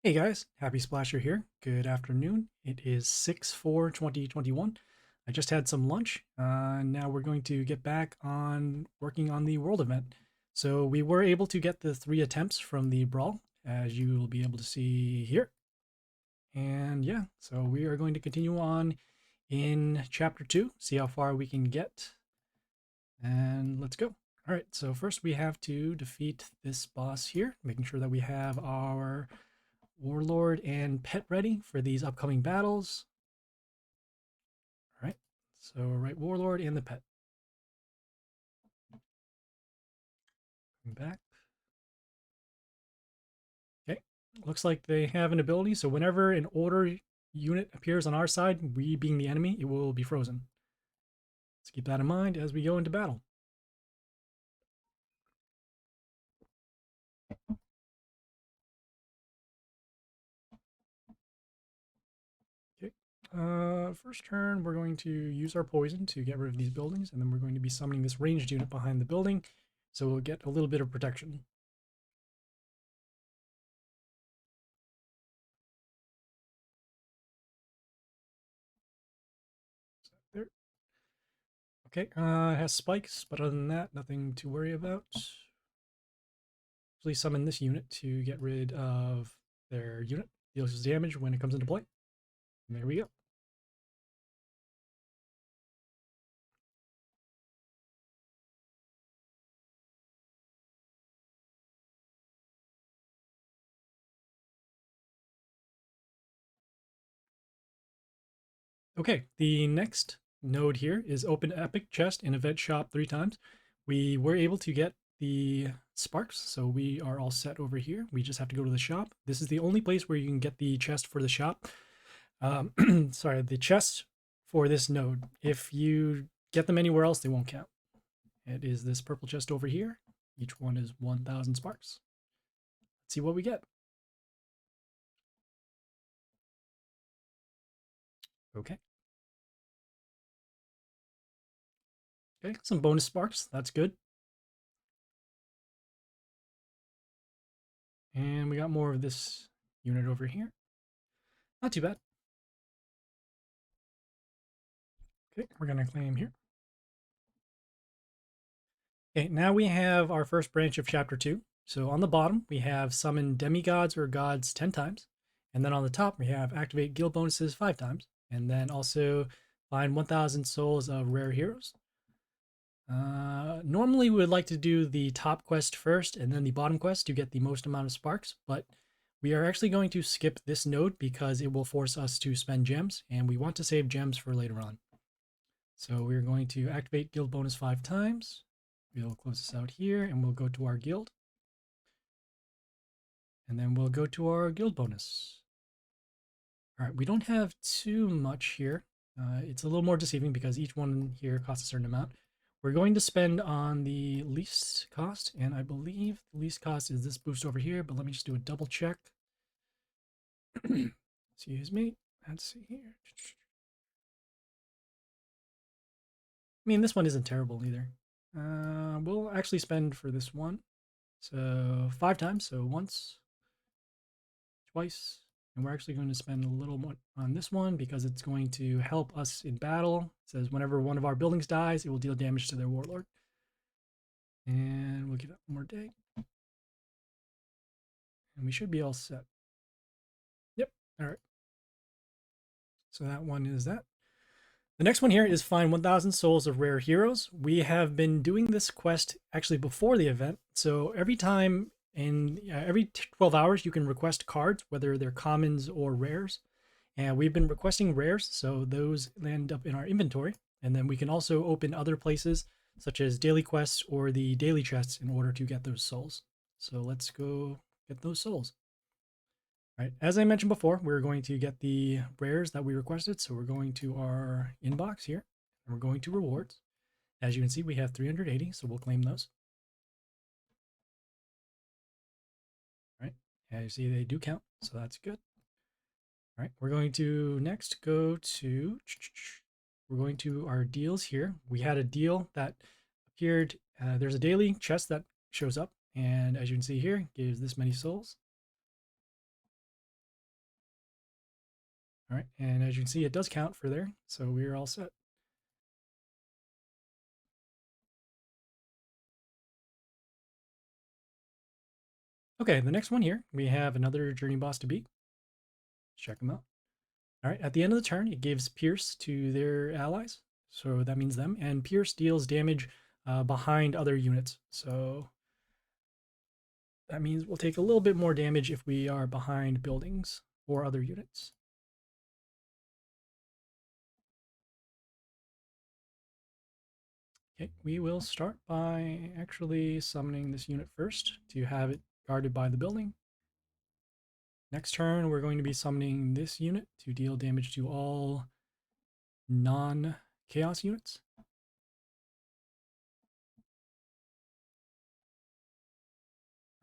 Hey guys, Happy Splasher here. Good afternoon. It is 6/4/2021. I just had some lunch. Now we're going to get back on working on the world event. So we were able to get the 3 attempts from the brawl, as you will be able to see here. And yeah, so we are going to continue on in chapter 2, see how far we can get. And let's go. All right, so first we have to defeat this boss here, making sure that we have our Warlord and Pet ready for these upcoming battles. All right, so right Warlord and the Pet. Coming back. Okay, looks like they have an ability, so whenever an order unit appears on our side, we being the enemy, it will be frozen. Let's keep that in mind as we go into battle. Okay, first turn, we're going to use our poison to get rid of these buildings, and then we're going to be summoning this ranged unit behind the building, so we'll get a little bit of protection. There. Okay, it has spikes, but other than that, nothing to worry about. Please summon this unit to get rid of their unit. Deals damage when it comes into play. And there we go. Okay, the next node here is open epic chest in event shop 3 times. We were able to get the sparks, so we are all set over here. We just have to go to the shop. This is the only place where you can get the chest for the shop. Sorry, the chest for this node. If you get them anywhere else, they won't count. It is this purple chest over here. Each one is 1,000 sparks. Let's see what we get. Okay. Okay, some bonus sparks. That's good. And we got more of this unit over here. Not too bad. Okay, we're going to claim here. Okay, now we have our first branch of chapter 2. So on the bottom, we have summon demigods or gods 10 times. And then on the top, we have activate guild bonuses 5 times. And then also find 1,000 souls of rare heroes. Normally, we would like to do the top quest first and then the bottom quest to get the most amount of sparks, but we are actually going to skip this node because it will force us to spend gems, and we want to save gems for later on. So we're going to activate guild bonus 5 times. We'll close this out here, and we'll go to our guild. And then we'll go to our guild bonus. All right, we don't have too much here. It's a little more deceiving because each one here costs a certain amount. We're going to spend on the least cost, and I believe the least cost is this boost over here, but let me just do a double check. Excuse me. Let's see here. I mean, this one isn't terrible either. We'll actually spend for this one. So 5 times, so once, twice, and we're actually going to spend a little more on this one because it's going to help us in battle. It says whenever one of our buildings dies, it will deal damage to their warlord. And we'll give it one more day. And we should be all set. Yep, all right. So that one is that. The next one here is find 1,000 souls of rare heroes. We have been doing this quest actually before the event. So every time in every 12 hours, you can request cards, whether they're commons or rares. And we've been requesting rares, so those land up in our inventory. And then we can also open other places, such as daily quests or the daily chests, in order to get those souls. So let's go get those souls. All right, as I mentioned before, we're going to get the rares that we requested. So we're going to our inbox here, and we're going to rewards. As you can see, we have 380, so we'll claim those. All right, as you see, they do count, so that's good. All right, we're going to next go to, we're going to our deals here. We had a deal that appeared, there's a daily chest that shows up, and as you can see here, gives this many souls. All right, and as you can see, it does count for there, so we're all set. Okay, the next one here, we have another journey boss to beat. Check them out. All right, at the end of the turn, it gives Pierce to their allies, so that means them, and Pierce deals damage behind other units. So that means we'll take a little bit more damage if we are behind buildings or other units. Okay, we will start by actually summoning this unit first to have it guarded by the building. Next turn, we're going to be summoning this unit to deal damage to all non-chaos units.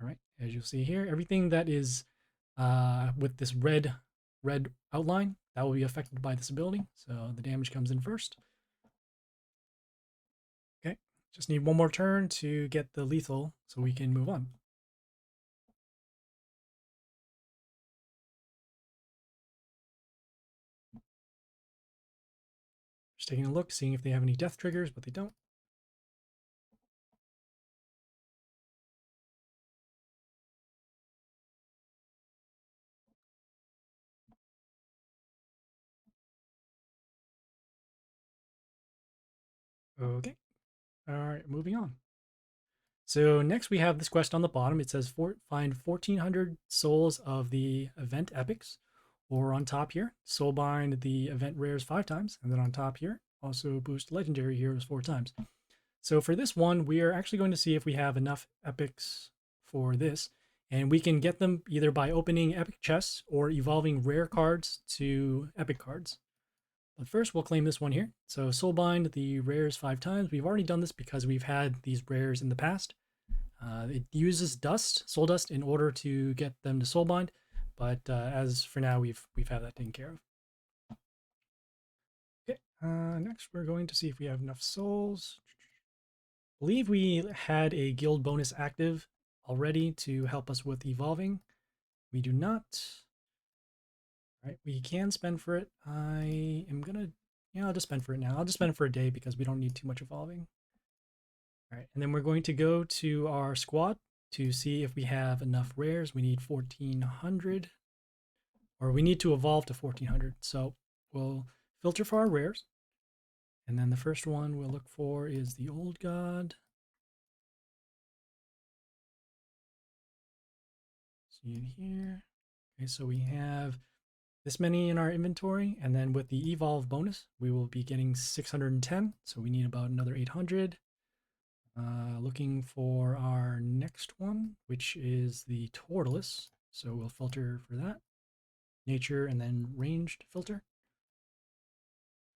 All right, as you'll see here, everything that is with this red outline, that will be affected by this ability. So the damage comes in first. Okay, just need one more turn to get the lethal so we can move on. Just taking a look, seeing if they have any death triggers, but they don't. Okay. All right, moving on. So next we have this quest on the bottom. It says find 1,400 souls of the event epics, or on top here, soulbind the event rares 5 times, and then on top here, also boost legendary heroes 4 times. So for this one, we are actually going to see if we have enough epics for this, and we can get them either by opening epic chests or evolving rare cards to epic cards. But first, we'll claim this one here. So Soulbind the rares 5 times. We've already done this because we've had these rares in the past. It uses dust, soul dust, in order to get them to Soulbind, but as for now, we've had that taken care of. Okay, next we're going to see if we have enough souls. I believe we had a guild bonus active already to help us with evolving. We do not. All right, we can spend for it. I am gonna, yeah, I'll just spend for it now. I'll just spend it for a day because we don't need too much evolving. All right, and then we're going to go to our squad to see if we have enough rares. We need 1,400, or we need to evolve to 1,400. So we'll filter for our rares. And then the first one we'll look for is the Old God. See it here. Okay, so we have this many in our inventory, and then with the evolve bonus, we will be getting 610. So we need about another 800. Looking for our next one, which is the Tortoise. So we'll filter for that. Nature and then ranged filter.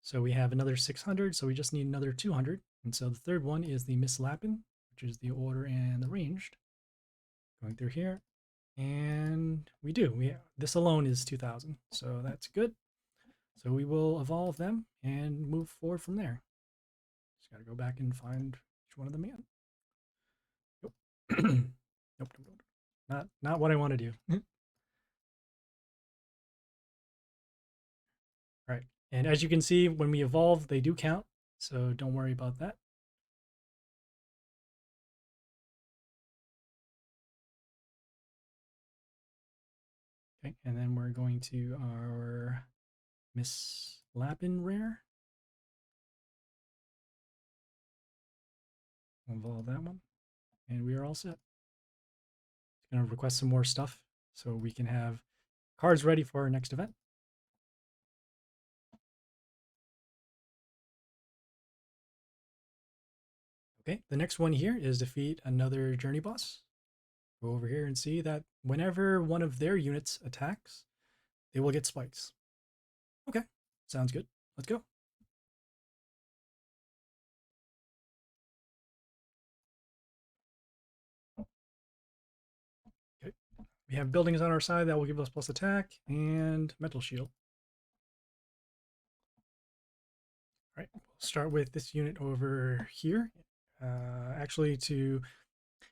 So we have another 600, so we just need another 200. And so the third one is the Miss Lapin, which is the order and the ranged. Going through here. And we do. This alone is 2,000, so that's good. So we will evolve them and move forward from there. Just got to go back and find which one of them in. Nope. Nope. Not what I want to do. All right. And as you can see, when we evolve, they do count. So don't worry about that. Okay. And then we're going to our Miss Lapin rare. Evolve that one. And we are all set. It's going to request some more stuff so we can have cards ready for our next event. Okay, the next one here is defeat another journey boss. Go over here and see that whenever one of their units attacks, they will get spikes. Okay, sounds good. Let's go. Okay, we have buildings on our side that will give us plus attack and metal shield. All right, we'll start with this unit over here. Actually, to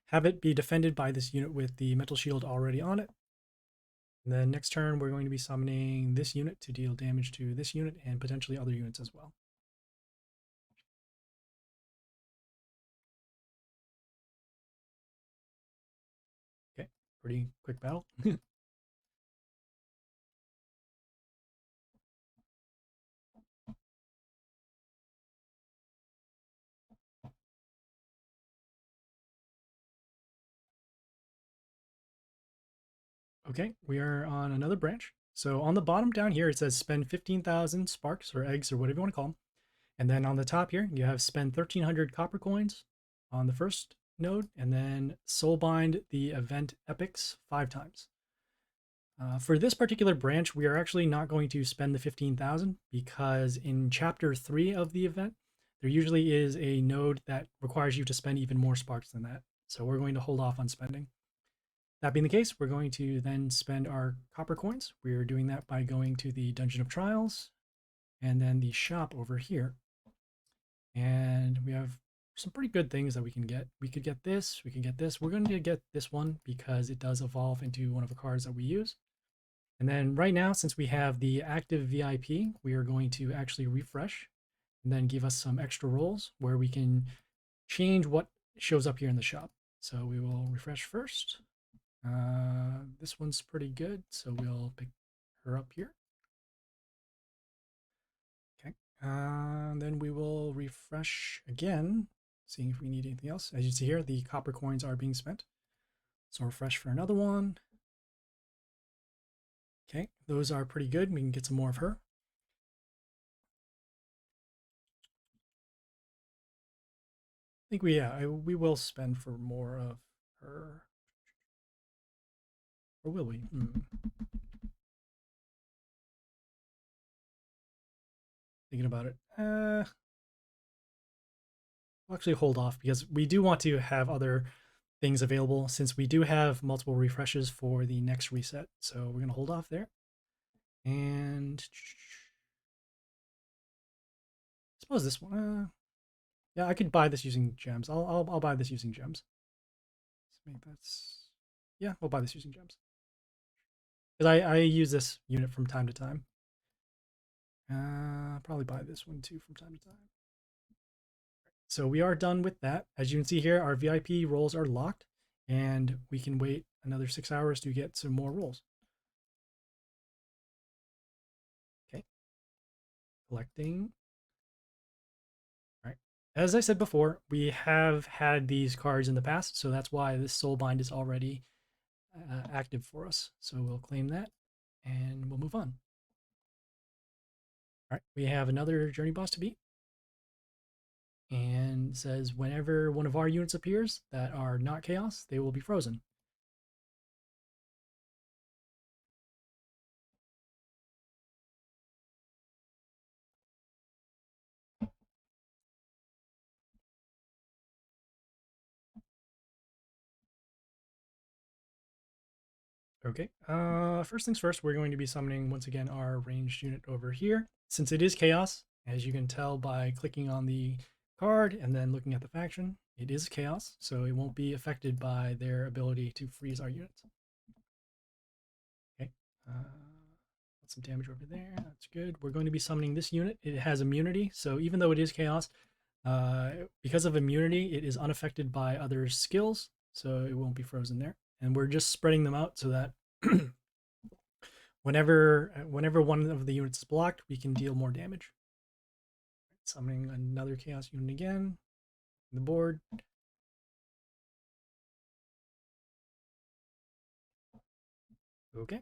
have it be defended by this unit with the metal shield already on it, And then next turn, we're going to be summoning this unit to deal damage to this unit and potentially other units as well. Okay, pretty quick battle. Okay, we are on another branch. So on the bottom down here, it says spend 15,000 sparks or eggs or whatever you want to call them. And then on the top here, you have spend 1,300 copper coins on the first node, and then Soulbind the event epics 5 times. For this particular branch, we are actually not going to spend the 15,000 because in chapter 3 of the event, there usually is a node that requires you to spend even more sparks than that. So we're going to hold off on spending. That being the case, we're going to then spend our copper coins. We're doing that by going to the Dungeon of Trials and then the shop over here. And we have some pretty good things that we can get. We could get this, we can get this. We're going to get this one because it does evolve into one of the cards that we use. And then right now, since we have the active VIP, we are going to actually refresh and then give us some extra rolls where we can change what shows up here in the shop. So we will refresh first. This one's pretty good, so we'll pick her up here. Okay, then we will refresh again, seeing if we need anything else. As you see here, the copper coins are being spent. So refresh for another one. Okay, those are pretty good. We can get some more of her. I think we will spend for more of her. Or will we? Thinking about it. We'll actually hold off because we do want to have other things available since we do have multiple refreshes for the next reset. So we're going to hold off there. And I suppose this one, yeah, I could buy this using gems. I'll buy this using gems. Let's make that, yeah, I'll buy this using gems. Because I use this unit from time to time. Probably buy this one too from time to time. So we are done with that. As you can see here, our VIP rolls are locked, and we can wait another 6 hours to get some more rolls. Okay. Collecting. All right. As I said before, we have had these cards in the past, so that's why this Soulbind is already active for us. So we'll claim that, and we'll move on. All right, we have another journey boss to beat. And says whenever one of our units appears that are not chaos, they will be frozen. Okay, first things first, we're going to be summoning once again our ranged unit over here. Since it is chaos, as you can tell by clicking on the card and then looking at the faction, it is chaos, so it won't be affected by their ability to freeze our units. Okay, some damage over there, that's good. We're going to be summoning this unit. It has immunity, so even though it is chaos, because of immunity, it is unaffected by other skills, so it won't be frozen there. And we're just spreading them out so that whenever one of the units is blocked, we can deal more damage. Summoning another chaos unit again. The board. Okay.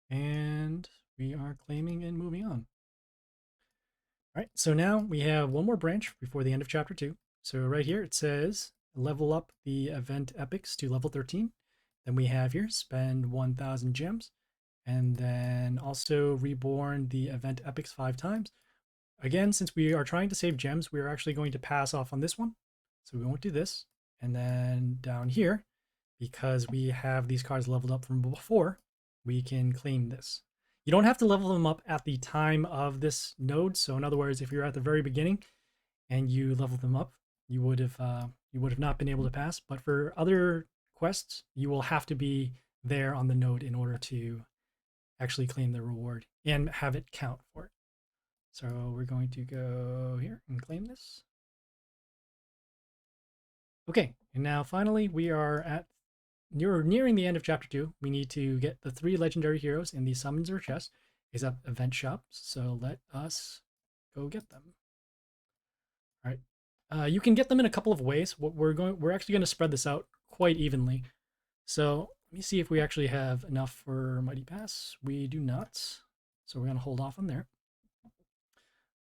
And we are claiming and moving on. All right, so now we have one more branch before the end of chapter 2. So right here it says level up the event epics to level 13. Then we have here spend 1,000 gems, and then also reborn the event epics 5 times. Again, since we are trying to save gems, we are actually going to pass off on this one. So we won't do this. And then down here, because we have these cards leveled up from before, we can claim this. You don't have to level them up at the time of this node. So in other words, if you're at the very beginning and you level them up, you would have you would have not been able to pass. But for other quests, you will have to be there on the node in order to actually claim the reward and have it count for it. So we're going to go here and claim this. Okay, and now finally we are at nearing the end of chapter 2. We need to get the 3 legendary heroes in the summons or chest is up event shops. So let us go get them. All right. You can get them in a couple of ways. We're actually going to spread this out quite evenly. So let me see if we actually have enough for Mighty Pass. We do not. So we're going to hold off on there.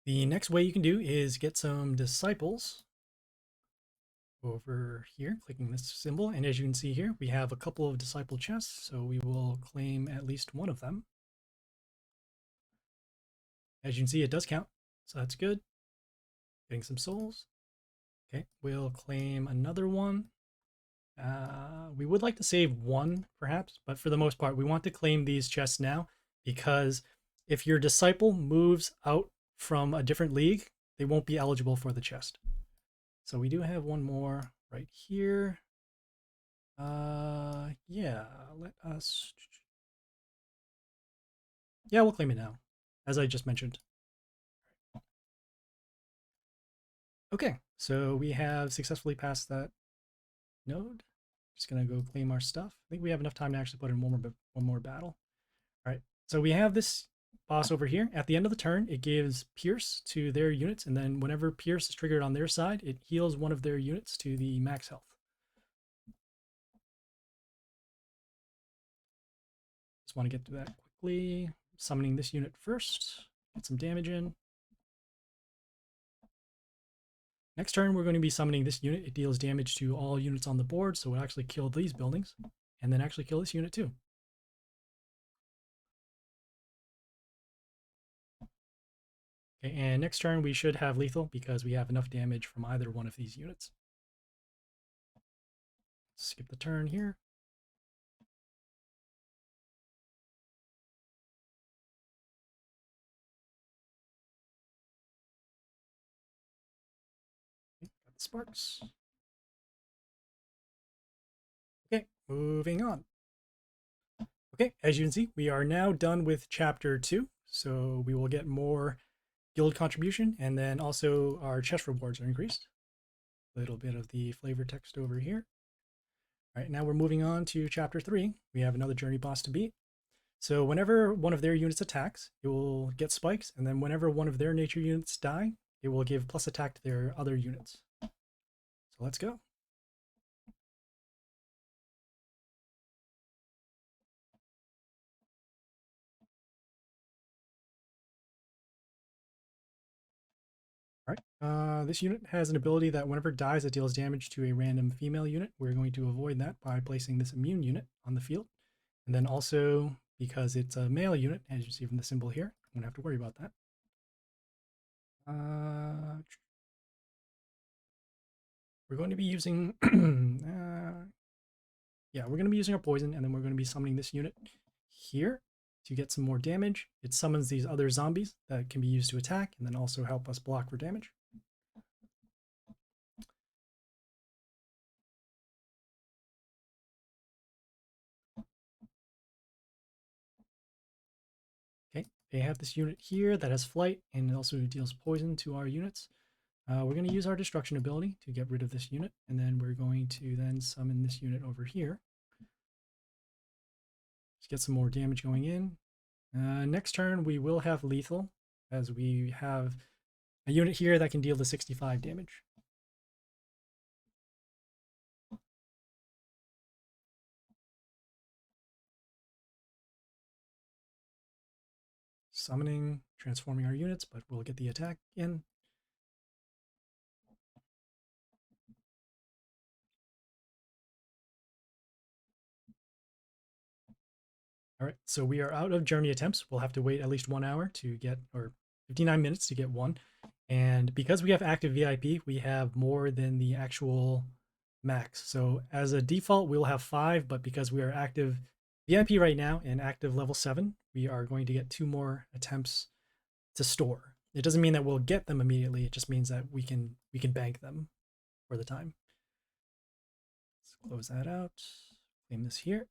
The next way you can do is get some disciples over here, clicking this symbol. And as you can see here, we have a couple of disciple chests. So we will claim at least one of them. As you can see, it does count. So that's good. Getting some souls. Okay, we'll claim another one. We would like to save one, perhaps, but for the most part, we want to claim these chests now because if your disciple moves out from a different league, they won't be eligible for the chest. So we do have one more right here. Yeah, let us... Yeah, we'll claim it now, as I just mentioned. Okay, so we have successfully passed that node. Just gonna go claim our stuff. I think we have enough time to actually put in one more battle. All right, so we have this boss over here. At the end of the turn, it gives Pierce to their units, and then whenever Pierce is triggered on their side, it heals one of their units to the max health. Just want to get through that quickly. Summoning this unit first, get some damage in. Next turn, we're going to be summoning this unit. It deals damage to all units on the board, so we'll actually kill these buildings, and then actually kill this unit too. Okay, and next turn we should have lethal because we have enough damage from either one of these units. Skip the turn here. Okay, got the sparks. Okay, moving on. Okay, as you can see, we are now done with chapter 2. So we will get more guild contribution, and then also our chest rewards are increased. A little bit of the flavor text over here. All right, now we're moving on to chapter 3. We have another journey boss to beat. So whenever one of their units attacks, it will get spikes, and then whenever one of their nature units die, it will give plus attack to their other units. So let's go. All right, this unit has an ability that whenever it dies, it deals damage to a random female unit. We're going to avoid that by placing this immune unit on the field. And then also, because it's a male unit, as you see from the symbol here, I don't have to worry about that. We're going to be using, yeah, we're going to be using our poison, and then we're going to be summoning this unit here to get some more damage. It summons these other zombies that can be used to attack, and then also help us block for damage. Okay, they have this unit here that has flight, and it also deals poison to our units. We're going to use our destruction ability to get rid of this unit, and then we're going to then summon this unit over here. Let's get some more damage going in. Next turn, we will have lethal, as we have a unit here that can deal the 65 damage. Summoning, transforming our units, but we'll get the attack in. All right, so we are out of journey attempts. We'll have to wait at least 1 hour to get, or 59 minutes to get one. And because we have active VIP, we have more than the actual max. So as a default, we'll have 5, but because we are active VIP right now and active level 7, we are going to get 2 more attempts to store. It doesn't mean that we'll get them immediately. It just means that we can bank them for the time. Close that out. Claim this here.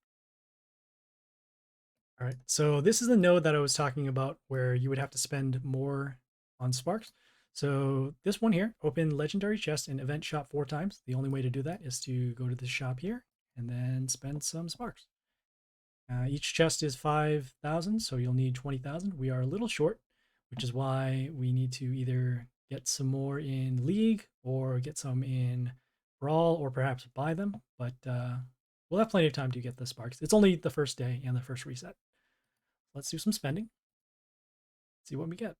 All right, so this is the node that I was talking about where you would have to spend more on sparks. So this one here, open legendary chest and event shop 4 times. The only way to do that is to go to the shop here and then spend some sparks. Each chest is 5,000, so you'll need 20,000. We are a little short, which is why we need to either get some more in League or get some in Brawl or perhaps buy them. But we'll have plenty of time to get the sparks. It's only the first day and the first reset. Let's do some spending. See what we get.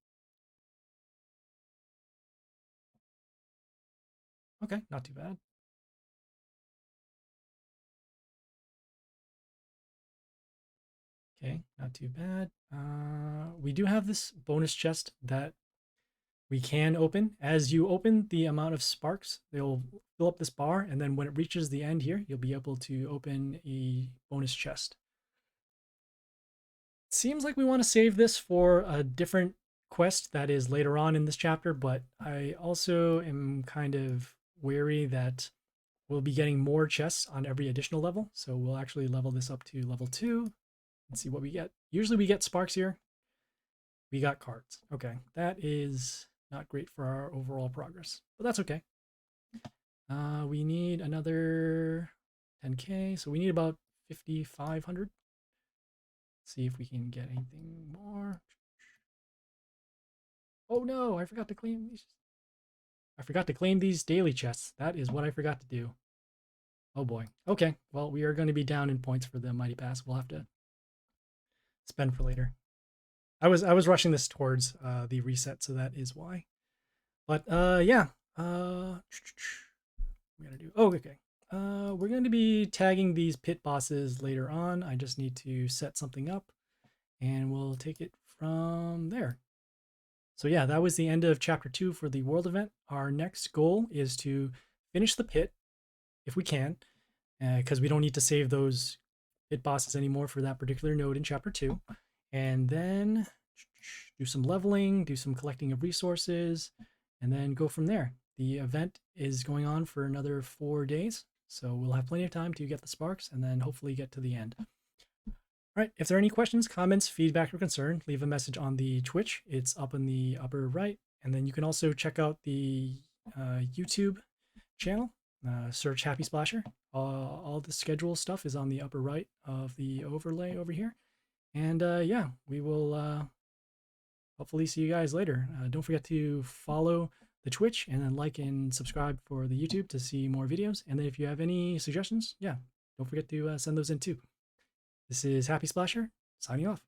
Okay, not too bad. Okay, not too bad. We do have this bonus chest that we can open. As you open the amount of sparks, they'll fill up this bar, and then when it reaches the end here, you'll be able to open a bonus chest. Seems like we want to save this for a different quest that is later on in this chapter, but I also am kind of wary that we'll be getting more chests on every additional level. So we'll actually level this up to level 2 and see what we get. Usually we get sparks here. We got cards. Okay, that is not great for our overall progress, but that's okay. We need another 10k, so we need about 5,500. See if we can get anything more. Oh no, I forgot to claim these. I forgot to claim these daily chests. That is what I forgot to do. Oh boy. Okay, well, we are going to be down in points for the Mighty Pass. We'll have to spend for later. I was rushing this towards the reset, so that is why. But yeah. We're gonna do. Oh, okay. We're going to be tagging these pit bosses later on. I just need to set something up, and we'll take it from there. So yeah, that was the end of chapter 2 for the world event. Our next goal is to finish the pit, if we can, because we don't need to save those pit bosses anymore for that particular node in chapter 2. And then do some leveling, do some collecting of resources, and then go from there. The event is going on for another 4 days, so we'll have plenty of time to get the sparks and then hopefully get to the end. All right, if there are any questions, comments, feedback, or concern, leave a message on the Twitch. It's up in the upper right. And then you can also check out the YouTube channel. Search Happy Splasher. All the schedule stuff is on the upper right of the overlay over here. And yeah, we will hopefully see you guys later. Don't forget to follow the Twitch and then like and subscribe for the YouTube to see more videos. And then if you have any suggestions, yeah, don't forget to send those in too. This is Happy Splasher, signing off.